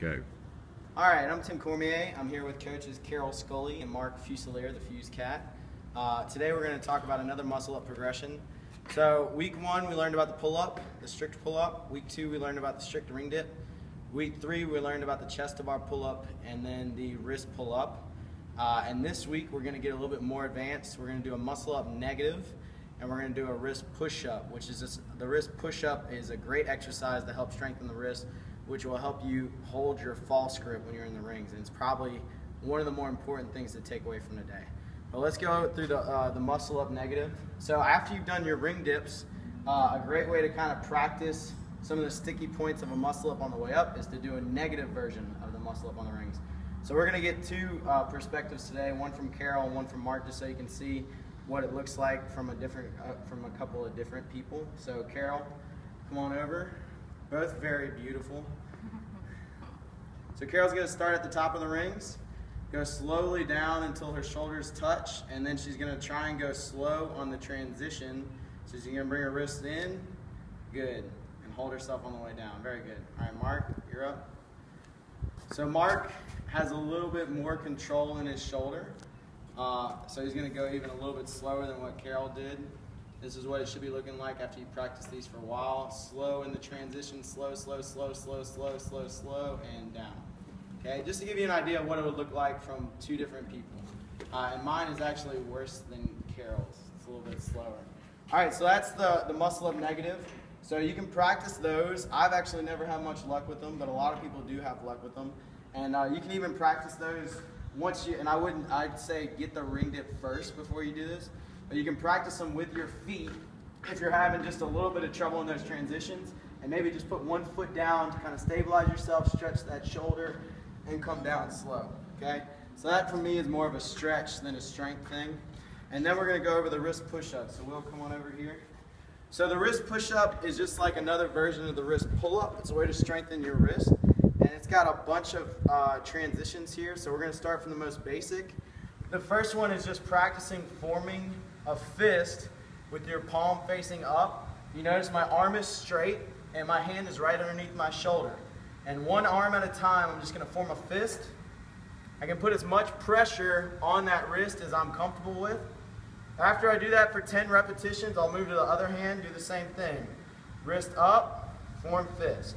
Go. All right, I'm Tim Cormier. I'm here with coaches Karol Scully and Mark Fusilier, the Fuse Cat. Today we're going to talk about another muscle up progression. So week 1 we learned about the pull-up, the strict pull-up. Week 2 we learned about the strict ring dip. Week 3 we learned about the chest to bar pull-up and then the wrist pull-up. And this week we're going to get a little bit more advanced. We're going to do a muscle up negative and we're going to do a wrist push-up, which is just, the wrist push-up is a great exercise to help strengthen the wrist, which will help you hold your false grip when you're in the rings. And it's probably one of the more important things to take away from the day. But let's go through the muscle up negative. So after you've done your ring dips, a great way to kind of practice some of the sticky points of a muscle up on the way up is to do a negative version of the muscle up on the rings. So we're going to get 2 perspectives today, one from Karol and one from Mark, just so you can see what it looks like from a couple of different people. So Karol, come on over. Both very beautiful. So Karol's going to start at the top of the rings, go slowly down until her shoulders touch, and then she's going to try and go slow on the transition. So she's going to bring her wrist in, good, and hold herself on the way down. Very good. All right, Mark, you're up. So Mark has a little bit more control in his shoulder, so he's going to go even a little bit slower than what Karol did. This is what it should be looking like after you practice these for a while. Slow in the transition, slow, slow, slow, slow, slow, slow, slow, and down. Okay, just to give you an idea of what it would look like from 2 different people. And mine is actually worse than Karol's. It's a little bit slower. All right, so that's the muscle up negative. So you can practice those. I've actually never had much luck with them, but a lot of people do have luck with them. And you can even practice those once you, and I'd say get the ring dip first before you do this. But you can practice them with your feet if you're having just a little bit of trouble in those transitions, and maybe just put one foot down to kind of stabilize yourself, stretch that shoulder, and come down slow, okay? So that for me is more of a stretch than a strength thing. And then we're gonna go over the wrist push-up. So we'll come on over here. So the wrist push-up is just like another version of the wrist pull-up. It's a way to strengthen your wrist. And it's got a bunch of transitions here. So we're gonna start from the most basic. The first one is just practicing forming a fist with your palm facing up. You notice my arm is straight and my hand is right underneath my shoulder. And one arm at a time, I'm just going to form a fist. I can put as much pressure on that wrist as I'm comfortable with. After I do that for 10 repetitions, I'll move to the other hand, do the same thing. Wrist up, form fist.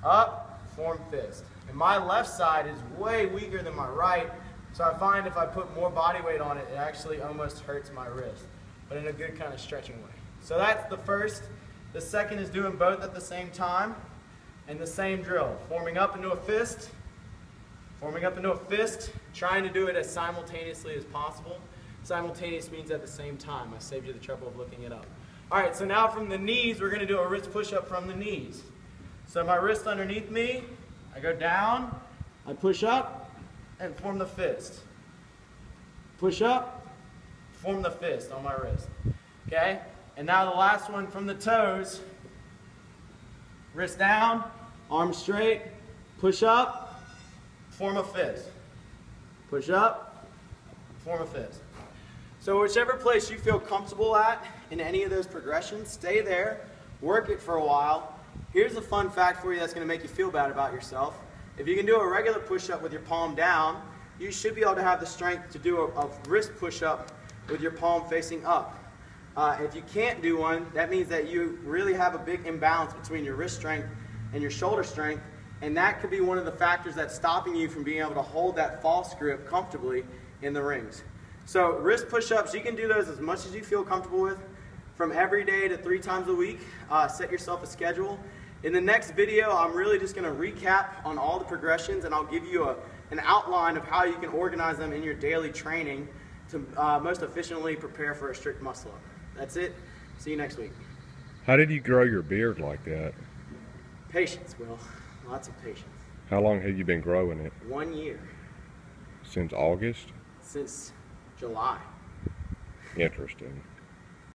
Up, form fist. And my left side is way weaker than my right, so I find if I put more body weight on it, it actually almost hurts my wrist, but in a good kind of stretching way. So that's the first. The second is doing both at the same time. And the same drill, forming up into a fist, forming up into a fist, trying to do it as simultaneously as possible. Simultaneous means at the same time. I saved you the trouble of looking it up. All right, so now from the knees, we're going to do a wrist push-up from the knees. So my wrist underneath me, I go down, I push up, and form the fist. Push up, form the fist on my wrist. Okay? And now the last one from the toes, wrist down, arm straight, push up, form a fist. Push up, form a fist. So whichever place you feel comfortable at in any of those progressions, stay there, work it for a while. Here's a fun fact for you that's going to make you feel bad about yourself. If you can do a regular push-up with your palm down, you should be able to have the strength to do a wrist push-up with your palm facing up. If you can't do one, that means that you really have a big imbalance between your wrist strength and your shoulder strength, and that could be one of the factors that's stopping you from being able to hold that false grip comfortably in the rings. So wrist push-ups, you can do those as much as you feel comfortable with, from every day to 3 times a week. Set yourself a schedule. In the next video, I'm really just going to recap on all the progressions, and I'll give you an outline of how you can organize them in your daily training to most efficiently prepare for a strict muscle up. That's it. See you next week. How did you grow your beard like that? Patience, Will. Lots of patience. How long have you been growing it? 1 year. Since August? Since July. Interesting.